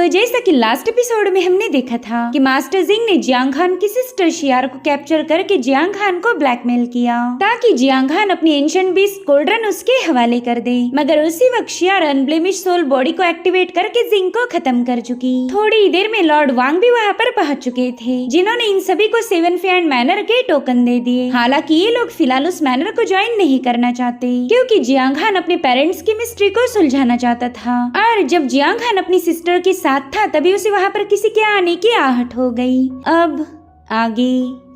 जैसा कि last episode में हमने देखा था कि मास्टर जिंग ने जियांग खान की सिस्टर शियार को कैप्चर करके जियांग खान को ब्लैकमेल किया ताकि जियांग खान अपनी एंशिएंट बीस्ट कोल्ड्रन उसके हवाले कर दे। मगर उसी वक्त शियार अनब्लेमिश सोल बॉडी को एक्टिवेट करके जिंग को खत्म कर चुकी। थोड़ी देर में लॉर्ड वांग भी वहाँ पर पहुँच चुके थे, जिन्होंने इन सभी को 7 फैंड मैनर के टोकन दे दिए। हालांकि ये लोग फिलहाल उस मैनर को ज्वाइन नहीं करना चाहते, क्योंकि जियांग खान अपने पेरेंट्स की मिस्ट्री को सुलझाना चाहता था। और जब जियांग खान अपनी सिस्टर के साथ था तभी उसे वहाँ पर किसी के आने की आहट हो गई। अब आगे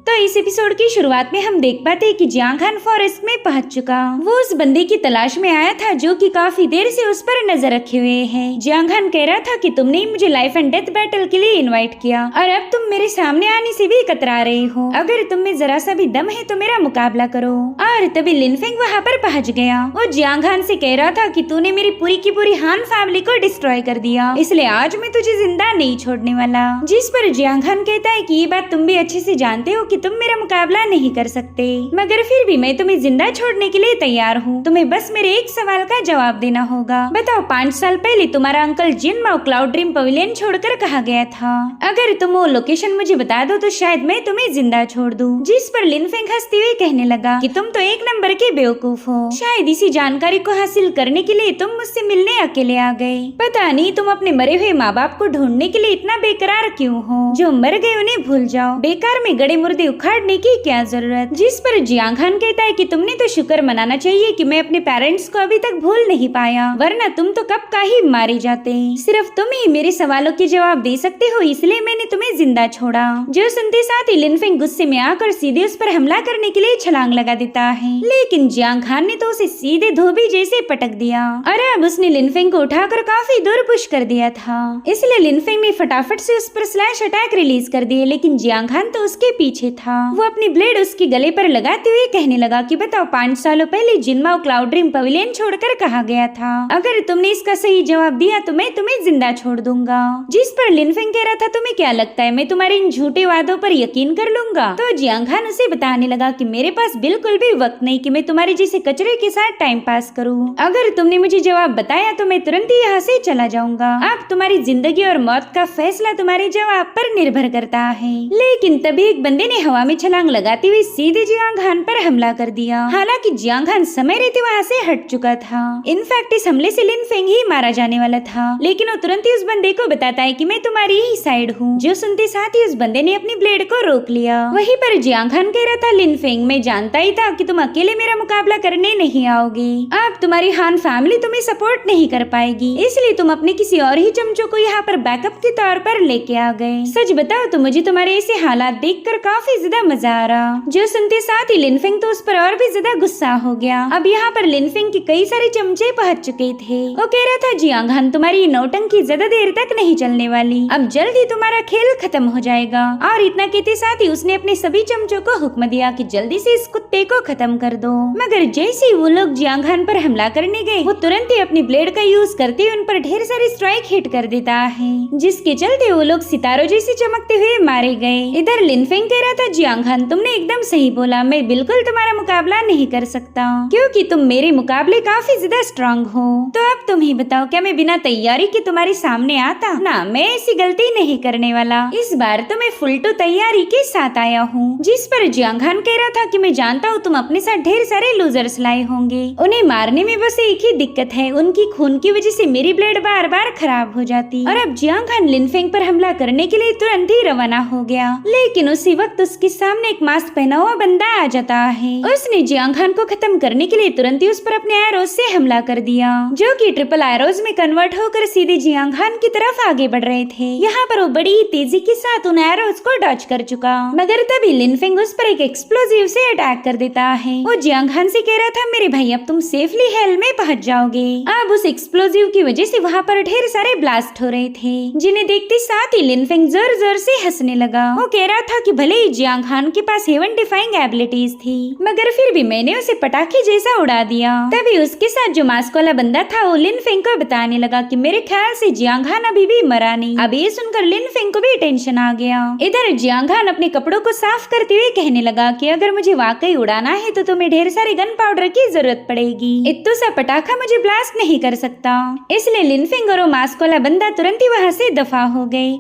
तो इस एपिसोड की शुरुआत में हम देख पाते हैं कि जियांग खान फॉरेस्ट में पहुंच चुका। वो उस बंदे की तलाश में आया था जो कि काफी देर से उस पर नजर रखे हुए है। जियांग खान कह रहा था कि तुमने ही मुझे लाइफ एंड डेथ बैटल के लिए इनवाइट किया और अब तुम मेरे सामने आने से भी कतरा रहे हो। अगर तुम में जरा सा भी दम है तो मेरा मुकाबला करो। और तभी लिनफेंग वहाँ पर पहुँच गया। वो जियांग खान से कह रहा था कि तूने मेरी पूरी की पूरी हान फैमिली को डिस्ट्रॉय कर दिया, इसलिए आज मैं तुझे जिंदा नहीं छोड़ने वाला। जिस पर जियांग खान कहता है कि ये बात तुम भी अच्छे से जानते हो कि तुम मेरा मुकाबला नहीं कर सकते, मगर फिर भी मैं तुम्हें जिंदा छोड़ने के लिए तैयार हूँ। तुम्हें बस मेरे एक सवाल का जवाब देना होगा। बताओ 5 साल पहले तुम्हारा अंकल जिन माओ क्लाउड ड्रीम पवेलियन छोड़कर कहाँ गया था? अगर तुम वो लोकेशन मुझे बता दो तो शायद मैं तुम्हें जिंदा छोड़ दूँ। जिस पर लिनफेंग हंसते हुए कहने लगा कि तुम तो एक नंबर के बेवकूफ हो। शायद इसी जानकारी को हासिल करने के लिए तुम मुझसे मिलने अकेले आ गए। पता नहीं तुम अपने मरे हुए माँ बाप को ढूंढने के लिए इतना बेकरार क्यों हो। जो मर गए उन्हें भूल जाओ, बेकार में गड़े मुर्दे उखाड़ने की क्या जरूरत। जिस पर जियांग खान कहता है कि तुमने तो शुक्र मनाना चाहिए कि मैं अपने पेरेंट्स को अभी तक भूल नहीं पाया, वरना तुम तो कब का ही मारे जाते। सिर्फ तुम ही मेरे सवालों के जवाब दे सकते हो, इसलिए मैंने तुम्हें जिंदा छोड़ा। जो सुनते साथ ही लिनफेंग गुस्से में आकर सीधे उस पर हमला करने के लिए छलांग लगा देता है, लेकिन जियांग खान ने तो उसे सीधे धोबी जैसे पटक दिया और अब उसने लिनफेंग को उठाकर काफी दूर पुश कर दिया था। इसलिए लिनफेंग ने फटाफट से उस पर स्लैश अटैक रिलीज कर दिए, लेकिन जियांग खान तो उसके पीछे था। वो अपनी ब्लेड उसके गले पर लगाते हुए कहने लगा कि बताओ 5 सालों पहले जिनमाओ क्लाउड ड्रीम पवेलियन छोड़कर कहाँ गया था? अगर तुमने इसका सही जवाब दिया तो मैं तुम्हें जिंदा छोड़ दूंगा। जिस पर लिनफेंग कह रहा था तुम्हें क्या लगता है मैं तुम्हारे इन झूठे वादों पर यकीन कर लूंगा? तो जियांग खान उसे बताने लगा कि मेरे पास बिल्कुल भी वक्त नहीं कि मैं तुम्हारे जैसे कचरे के साथ टाइम पास करूँ। अगर तुमने मुझे जवाब बताया तो मैं तुरंत ही यहाँ से चला जाऊंगा। अब तुम्हारी जिंदगी और मौत का फैसला तुम्हारे जवाब पर निर्भर करता है। लेकिन तभी एक बंदे ने हवा में छलांग लगाते हुए सीधे जियांग खान पर हमला कर दिया। हालांकि जियांग खान समय रहते वहाँ से हट चुका था। इनफैक्ट इस हमले से लिनफेंग ही मारा जाने वाला था, लेकिन वो तुरंत ही उस बंदे को बताता है कि मैं तुम्हारी ही साइड हूँ। जो सुनते साथ ही उस बंदे ने अपनी ब्लेड को रोक लिया। वहीं पर जियांग खान कह रहा था लिनफेंग मैं जानता ही था कि तुम अकेले मेरा मुकाबला करने नहीं आओगे। अब तुम्हारी हान फैमिली तुम्हें सपोर्ट नहीं कर पाएगी, इसलिए तुम अपने किसी और ही चमचों को यहाँ पर बैकअप के तौर पर लेके आ गए। सच बताओ तो मुझे तुम्हारे ऐसे हालात देखकर काफी ज्यादा मजा आ रहा। जो सुनते साथ ही लिनफेंग तो उस पर और भी ज्यादा गुस्सा हो गया। अब यहाँ पर लिनफेंग के कई सारे चमचे पहुंच चुके थे। वो कह रहा था जियांग खान तुम्हारी नौटंकी ज्यादा देर तक नहीं चलने वाली, अब जल्द ही तुम्हारा खेल खत्म हो जाएगा। और इतना कहते साथ ही उसने अपने सभी चमचों को हुक्म दिया कि जल्दी से इस कुत्ते को खत्म कर दो। मगर जैसे ही वो लोग जियांग खान पर हमला करने गए, वो तुरंत ही अपनी ब्लेड का यूज करते हुए उन पर ढेर सारी स्ट्राइक हिट कर देता है, जिसके चलते वो लोग सितारों जैसे चमकते हुए मारे गए। इधर लिनफेंग कह रहा था जियांग खान तुमने एकदम सही बोला, मैं बिल्कुल तुम्हारा मुकाबला नहीं कर सकता क्योंकि तुम मेरे मुकाबले काफी ज्यादा स्ट्रांग हो। तो अब तुम ही बताओ क्या मैं बिना तैयारी के तुम्हारे सामने आता? ना, मैं ऐसी गलती नहीं करने वाला। इस बार तो मैं फुल टू तैयारी के साथ आया हूँ। जिस पर जियांग खान कह रहा था कि मैं जानता हूँ तुम अपने साथ ढेर सारे लूजर्स लाए होंगे, उन्हें मारने में बस एक ही दिक्कत है, उनकी खून की वजह से मेरी ब्लेड बार बार खराब हो जाती। और अब जियांग खान लिनफेंग पर हमला करने के लिए तुरंत ही रवाना हो गया, लेकिन उसी वक्त उसके सामने एक मास्क पहना हुआ बंदा आ जाता है। उसने जियांग खान को खत्म करने के लिए तुरंत ही उस पर अपने एरोज से हमला कर दिया, जो कि ट्रिपल एरोज में कन्वर्ट होकर सीधे जियांग खान की तरफ आगे बढ़ रहे थे। यहाँ पर वो बड़ी ही तेजी के साथ उन एरोज को डॉच कर चुका, मगर तभी लिनफेंग उस पर एक एक्सप्लोजिव से अटैक कर देता है। वो जियांग खान से कह रहा था मेरे भाई अब तुम सेफली हेल में पहुंच जाओगे। अब उस एक्सप्लोजिव की वजह से वहाँ पर ढेर सारे ब्लास्ट हो रहे थे, जिन्हें देखते साथ ही लिनफेंग जोर जोर से हंसने लगा। वो कह रहा था कि भले ही जियांग हान के पास हेवन डिफाइंग एबिलिटीज थी, मगर फिर भी मैंने उसे पटाखे जैसा उड़ा दिया। तभी उसके साथ जो मास्क वाला बंदा था वो लिन फेंग को बताने लगा कि मेरे ख्याल से जियांग हान अभी भी मरा नहीं। अब ये सुनकर लिन फेंग को भी टेंशन आ गया। इधर जियांग हान अपने कपड़ों को साफ करते हुए कहने लगा कि अगर मुझे वाकई उड़ाना है तो तुम्हें ढेर सारे गन पाउडर की जरूरत पड़ेगी। इतना सा पटाखा मुझे ब्लास्ट नहीं कर सकता। इसलिए लिन फेंग और वो मास्क वाला बंदा तुरंत ही वहाँ से दफा हो गए,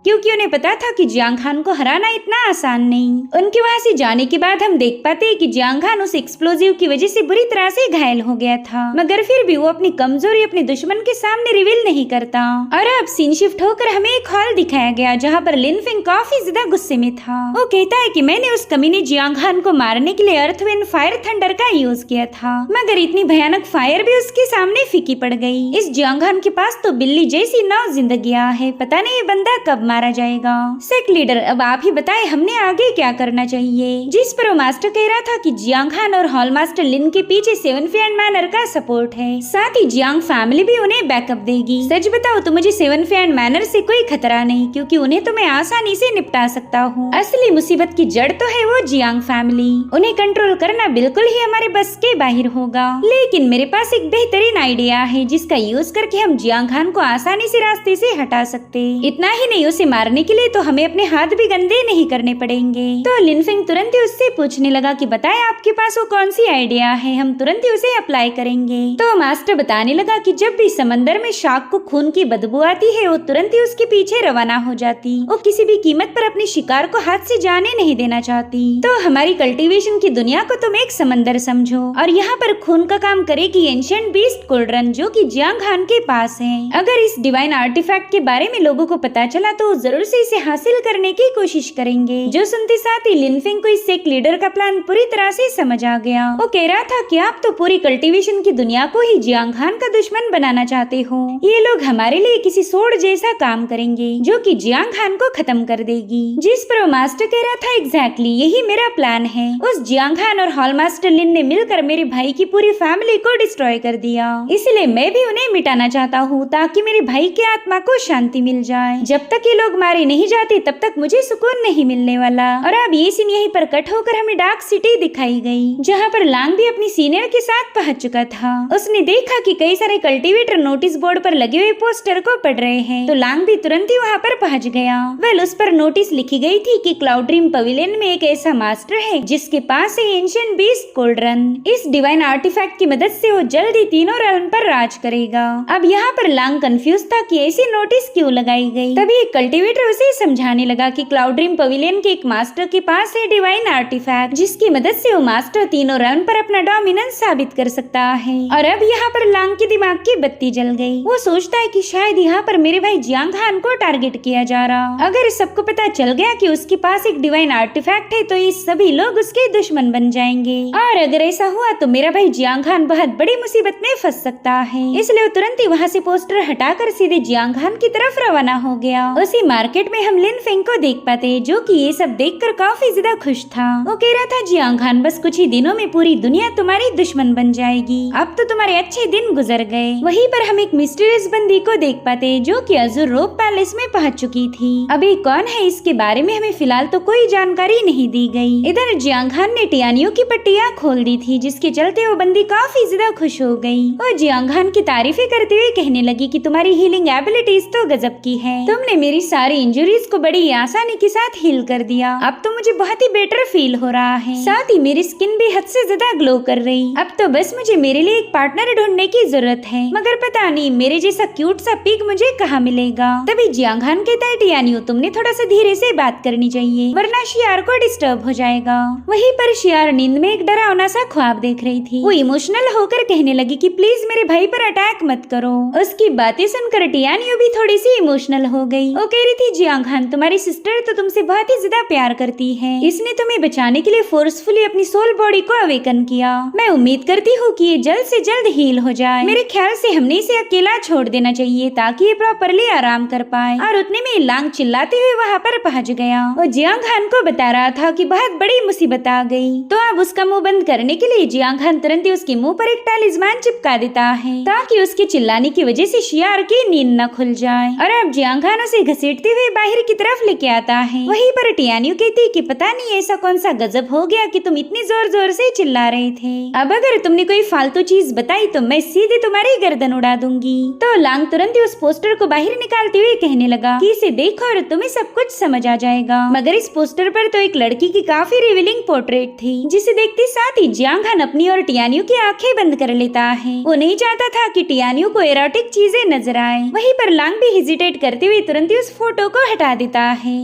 क्योंकि उन्हें पता था कि जियांग हान को हराना इतना आसान नहीं। उनके वहाँ से जाने के बाद हम देख पाते हैं कि जियांग हान उस एक्सप्लोजिव की वजह से बुरी तरह से घायल हो गया था, मगर फिर भी वो अपनी कमजोरी अपने दुश्मन के सामने रिवील नहीं करता। और अब सीन शिफ्ट होकर हमें एक हॉल दिखाया गया जहाँ पर लिन फेंग काफी ज्यादा गुस्से में था। वो कहता है कि मैंने उस कमीने जियांग हान को मारने के लिए अर्थ विंड फायर थंडर का यूज किया था, मगर इतनी भयानक फायर भी उसके सामने फीकी पड़ गई। इस जियांग हान के पास तो बिल्ली जैसी 9 जिंदगियां है, पता नहीं ये बंदा कब मारा जाएगा। सेक लीडर, अब आप ही बताएं हमने आगे क्या करना चाहिए। जिस पर वो मास्टर कह रहा था कि जियांग हान और हॉल मास्टर लिन के पीछे 7 फैन मैनर का सपोर्ट है, साथ ही जियांग फैमिली भी उन्हें बैकअप देगी। सच बताओ तो मुझे 7 फैन मैनर से कोई खतरा नहीं, क्योंकि उन्हें तो मैं आसानी से निपटा सकता हूँ। असली मुसीबत की जड़ तो है वो जियांग फैमिली, उन्हें कंट्रोल करना बिल्कुल ही हमारे बस के बाहर होगा। लेकिन मेरे पास एक बेहतरीन आइडिया है जिसका यूज करके हम जियांग हान को आसानी से रास्ते से हटा सकते। इतना ही नहीं, उसे मारने के लिए तो हमें अपने हाथ भी गंदे नहीं करने पड़ेंगे। तो लिन फेंग तुरंत ही उससे पूछने लगा कि बताएं आपके पास वो कौन सी आइडिया है, हम तुरंत ही उसे अप्लाई करेंगे। तो मास्टर बताने लगा कि जब भी समंदर में शार्क को खून की बदबू आती है वो तुरंत ही उसके पीछे रवाना हो जाती। वो किसी भी कीमत पर अपने शिकार को हाथ से जाने नहीं देना चाहती। तो हमारी कल्टीवेशन की दुनिया को तुम एक समंदर समझो और यहाँ पर खून का काम करेगी एंशिएंट बीस्ट कोल्ड्रन जो कि जियांग हान के पास है। अगर इस डिवाइन आर्टिफैक्ट के बारे में लोगों को पता चला तो जरूर से इसे हासिल करने की कोशिश करेंगे। जो सुनते साथ ही लिन फेंग को इस सेक लीडर का प्लान पूरी तरह से समझ आ गया। वो कह रहा था कि आप तो पूरी कल्टीवेशन की दुनिया को ही जियांग हान का दुश्मन बनाना चाहते हो। ये लोग हमारे लिए किसी सोड जैसा काम करेंगे जो कि जियांग हान को खत्म कर देगी। जिस पर मास्टर कह रहा था एग्जैक्टली यही मेरा प्लान है। उस जियांग हान और हॉल मास्टर लिन ने मिलकर मेरे भाई की पूरी फैमिली को डिस्ट्रॉय कर दिया, इसलिए मैं भी उन्हें मिटाना चाहता हूँ ताकि मेरे भाई की आत्मा को शांति मिल जाए। जब तक ये लोग मारे नहीं जाते तब तक मुझे सुकून नहीं मिलने वाला। और अब ये सीन यहीं पर कट होकर हमें डार्क सिटी दिखाई गई जहाँ पर लांग भी अपनी सीनियर के साथ पहुंच चुका था। उसने देखा कि कई सारे कल्टीवेटर नोटिस बोर्ड पर लगे हुए पोस्टर को पढ़ रहे हैं, तो लांग भी तुरंत ही वहाँ पर पहुंच गया। वेल, उस पर नोटिस लिखी गई थी कि क्लाउड ड्रीम पवेलियन में एक ऐसा मास्टर है जिसके पास है एंशिएंट बीस्ट कोल्ड्रन। इस डिवाइन आर्टिफैक्ट की मदद से वो जल्द ही तीनों रेल्म पर राज करेगा। अब यहाँ पर लांग कंफ्यूज था कि ऐसी नोटिस क्यों लगाई गई। तभी एक कल्टीवेटर उसे समझाने लगा कि क्लाउड ड्रीम पवेलियन के एक मास्टर के पास है डिवाइन आर्टिफैक्ट जिसकी मदद से वो मास्टर तीनों रेल्म पर अपना डोमिनेंस साबित कर सकता है। और अब यहाँ पर लांग के दिमाग की बत्ती जल गई। वो सोचता है कि शायद यहाँ पर मेरे भाई जियांग हान को टारगेट किया जा रहा। अगर सबको पता चल गया कि उसके पास एक डिवाइन आर्टिफैक्ट है तो ये सभी लोग उसके दुश्मन बन जाएंगे, और अगर ऐसा हुआ तो मेरा भाई जियांग हान बहुत बड़ी मुसीबत में फंस सकता है। इसलिए वो तुरंत ही वहाँ से पोस्टर हटाकर सीधे जियांग हान की तरफ रवाना हो गया। उसी मार्केट में हम लिन फेंग को देख पाते हैं जो कि ये सब देखकर काफी ज्यादा खुश था। वो कह रहा था जियांग हान बस कुछ ही दिनों में पूरी दुनिया तुम्हारी दुश्मन बन जाएगी, अब तो तुम्हारे अच्छे दिन गुजर गए। वहीं पर हम एक मिस्टीरियस बंदी को देख पाते हैं जो कि अज़ुर रोप पैलेस में पहुंच चुकी थी। अभी कौन है इसके बारे में हमें फिलहाल तो कोई जानकारी नहीं दी गई। इधर जियांग हान ने टियानियों की पट्टियां खोल दी थी जिसके चलते वो बंदी काफी ज्यादा खुश हो गई और जियांग हान की तारीफें करते हुए कहने लगी कि तुम्हारी हीलिंग एबिलिटीज तो गजब की है, तुमने मेरी सारी इंजरीज को बड़ी आसानी के साथ हील कर दिया। अब तो मुझे बहुत ही बेटर फील हो रहा है, साथ ही मेरी स्किन भी हद से ज्यादा ग्लो कर रही। अब तो बस मुझे मेरे लिए एक पार्टनर ढूंढने की जरूरत है, मगर पता नहीं मेरे जैसा क्यूट सा पिग मुझे कहाँ मिलेगा। तभी जियांग हान कहता है टियानियो तुमने थोड़ा सा धीरे से बात करनी चाहिए वरना शियार को डिस्टर्ब हो जाएगा। वहीं पर शियार नींद में एक डरावना सा ख्वाब देख रही थी। वो इमोशनल होकर कहने लगी कि प्लीज मेरे भाई पर अटैक मत करो। उसकी बातें सुनकर टियानियो भी थोड़ी सी इमोशनल हो गई। वो कह रही थी जियांग हान तुम्हारी सिस्टर तो तुमसे बहुत ही ज्यादा प्यार करती है, इसने तुम्हें बचाने के लिए फोर्सफुली अपनी सोल बॉडी को अवेकन किया। मैं उम्मीद करती हूँ कि ये जल्द से जल्द हील हो जाए। मेरे ख्याल से हमने इसे अकेला छोड़ देना चाहिए ताकि ये प्रॉपरली आराम कर पाए। और उतने में लांग चिल्लाते हुए वहाँ पर पहुँच गया। वो जियांग हान को बता रहा था कि बहुत बड़ी मुसीबत आ गई। तो अब उसका मुंह बंद करने के लिए जियांग हान तुरंत ही उसके मुंह पर एक टैलिस्मान चिपका देता है ताकि उसके चिल्लाने की वजह से शियार की नींद न खुल जाए। और अब जियांग हान उसे घसीटते हुए बाहर की तरफ लेके आता है। वहीं पर टियान्यू कहती कि पता नहीं ऐसा कौन सा गजब हो गया कि तुम इतनी जोर जोर से चिल्ला रहे थे। अब अगर तुमने कोई फालतू चीज बताई तो मैं सीधे तुम्हारी गर्दन उड़ा दूंगी। तो लांग तुरंत ही उस पोस्टर को बाहर निकालते हुए कहने लगा कि इसे देखो और तुम्हें सब कुछ समझ आ जाएगा। मगर इस पोस्टर पर तो एक लड़की की काफी रिवीलिंग पोर्ट्रेट थी, जिसे देखते साथ ही जियांग हान अपनी और टियान्यू की आंखें बंद कर लेता है। वो नहीं चाहता था कि टियान्यू को एरोटिक चीजें नजर आए। वहीं पर लांग भी हेजिटेट करते हुए तुरंत ही उस फोटो को हटा देता है।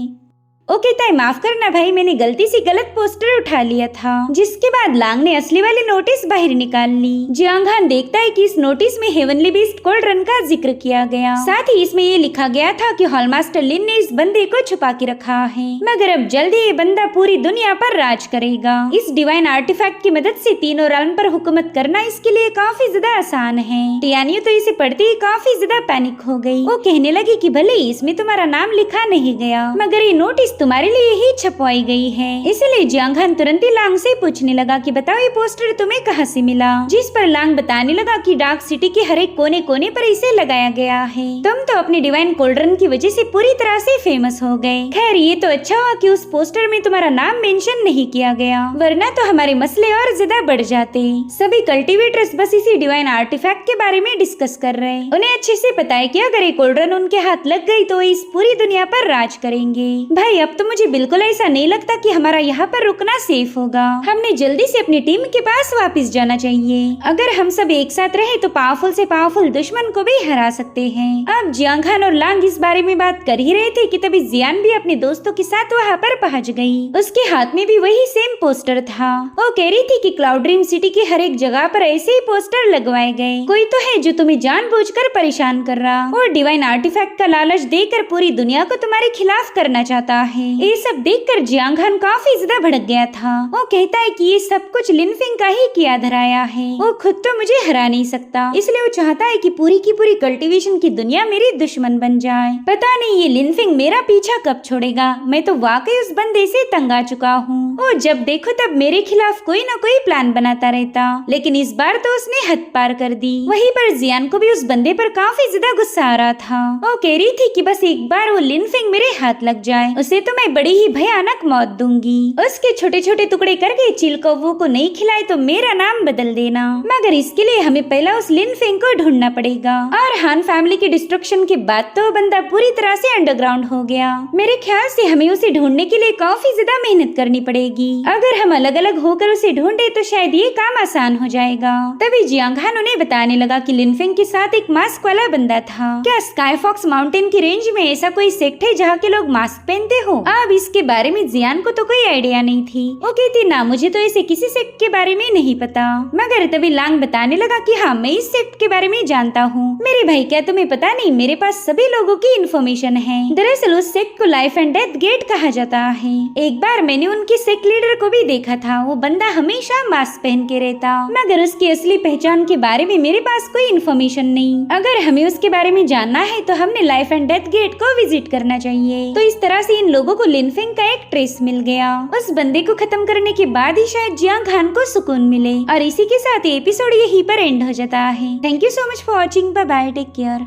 ओके ताई, माफ करना भाई, मैंने गलती से गलत पोस्टर उठा लिया था। जिसके बाद लांग ने असली वाली नोटिस बाहर निकाल ली। जियांग हान देखता है कि इस नोटिस में हेवनली बीस्ट कोल्ड्रन का जिक्र किया गया। साथ ही इसमें ये लिखा गया था कि हॉलमास्टर लिन ने इस बंदे को छुपा के रखा है, मगर अब जल्दी ये बंदा पूरी दुनिया पर राज करेगा। इस डिवाइन आर्टिफैक्ट की मदद से तीनों realm पर हुकूमत करना इसके लिए काफी ज्यादा आसान है। टियान्यू तो इसे पढ़ते ही काफी ज्यादा पैनिक हो गई। वो कहने लगी कि भले इसमें तुम्हारा नाम लिखा नहीं गया, मगर ये नोटिस तुम्हारे लिए ही छपवाई गई है। इसलिए जियांग हान तुरंत ही लांग से पूछने लगा कि बताओ ये पोस्टर तुम्हें कहाँ से मिला। जिस पर लांग बताने लगा कि डार्क सिटी के हर एक कोने कोने पर इसे लगाया गया है। तुम तो अपनी डिवाइन कोल्ड्रन की वजह से पूरी तरह से फेमस हो गए। खैर ये तो अच्छा हुआ कि उस पोस्टर में तुम्हारा नाम मेंशन नहीं किया गया, वरना तो हमारे मसले और ज्यादा बढ़ जाते। सभी कल्टीवेटर्स बस इसी डिवाइन आर्टिफैक्ट के बारे में डिस्कस कर रहे। उन्हें अच्छे से पता है कि अगर ये कोल्ड्रन उनके हाथ लग गई तो इस पूरी दुनिया पर राज करेंगे। भाई अब तो मुझे बिल्कुल ऐसा नहीं लगता कि हमारा यहाँ पर रुकना सेफ होगा। हमने जल्दी से अपनी टीम के पास वापस जाना चाहिए। अगर हम सब एक साथ रहे तो पावरफुल से पावरफुल दुश्मन को भी हरा सकते हैं। अब जियांग हान और लांग इस बारे में बात कर ही रहे थे कि तभी जियान भी अपने दोस्तों के साथ वहाँ पर पहुँच गई। उसके हाथ में भी वही सेम पोस्टर था। वो कह रही थी कि क्लाउड ड्रीम सिटी की हर एक जगह पर ऐसे ही पोस्टर लगवाए गए। कोई तो है जो तुम्हें जानबूझकर परेशान कर रहा और डिवाइन आर्टिफैक्ट का लालच देकर पूरी दुनिया को तुम्हारे खिलाफ करना चाहता है। ये सब देखकर जियांग हान काफी ज्यादा भड़क गया था। वो कहता है कि ये सब कुछ लिनफिंग का ही किया धराया है। वो खुद तो मुझे हरा नहीं सकता, इसलिए वो चाहता है कि पूरी की पूरी कल्टीवेशन की दुनिया मेरी दुश्मन बन जाए। पता नहीं ये लिनफिंग मेरा पीछा कब छोड़ेगा। मैं तो वाकई उस बंदे से तंग आ चुका हूँ। वो जब देखो तब मेरे खिलाफ कोई न कोई प्लान बनाता रहता, लेकिन इस बार तो उसने हद पार कर दी। वहीं पर जियान को भी उस बंदे पर काफी ज्यादा गुस्सा आ रहा था। वो कह रही थी कि बस एक बार वो लिनफिंग मेरे हाथ लग जाए, उसे तो मैं बड़ी ही भयानक मौत दूंगी। उसके छोटे छोटे टुकड़े करके चिल कौवों को नहीं खिलाए तो मेरा नाम बदल देना, मगर इसके लिए हमें पहला उस लिनफिंग को ढूंढना पड़ेगा। और हान फैमिली के डिस्ट्रक्शन के बाद तो बंदा पूरी तरह से अंडरग्राउंड हो गया। मेरे ख्याल से हमें उसे ढूंढने के लिए काफी ज्यादा मेहनत करनी पड़ेगी। अगर हम अलग अलग होकर उसे ढूंढे तो शायद ये काम आसान हो जाएगा। तभी जियांग हान उन्हें बताने लगा कि लिनफिंग के साथ एक मास्क वाला बंदा था। क्या स्काई फॉक्स माउंटेन की रेंज में ऐसा कोई सेक्ट है जहाँ के लोग मास्क पहनते हो? अब इसके बारे में जियान को तो कोई आइडिया नहीं थी। वो कहती ना, मुझे तो ऐसे किसी सेक्ट के बारे में नहीं पता। मगर तभी लांग बताने लगा कि हाँ, मैं इस सेक्ट के बारे में जानता हूँ। मेरे भाई, क्या तुम्हें पता नहीं, मेरे पास सभी लोगों की इन्फॉर्मेशन है। दरअसल उस सेक्ट को लाइफ एंड डेथ गेट कहा जाता है। एक बार मैंने उनकी सेक्ट लीडर को भी देखा था। वो बंदा हमेशा मास्क पहन के रहता, मगर उसकी असली पहचान के बारे में मेरे पास कोई इन्फॉर्मेशन नहीं। अगर हमें उसके बारे में जानना है तो हमने लाइफ एंड डेथ गेट को विजिट करना चाहिए। तो इस तरह से इन लोगों को लिनफिंग का एक ट्रेस मिल गया। उस बंदे को खत्म करने के बाद ही शायद जियांग हान को सुकून मिले। और इसी के साथ एपिसोड यहीं पर एंड हो जाता है। Thank you so much for watching. Bye bye, take care.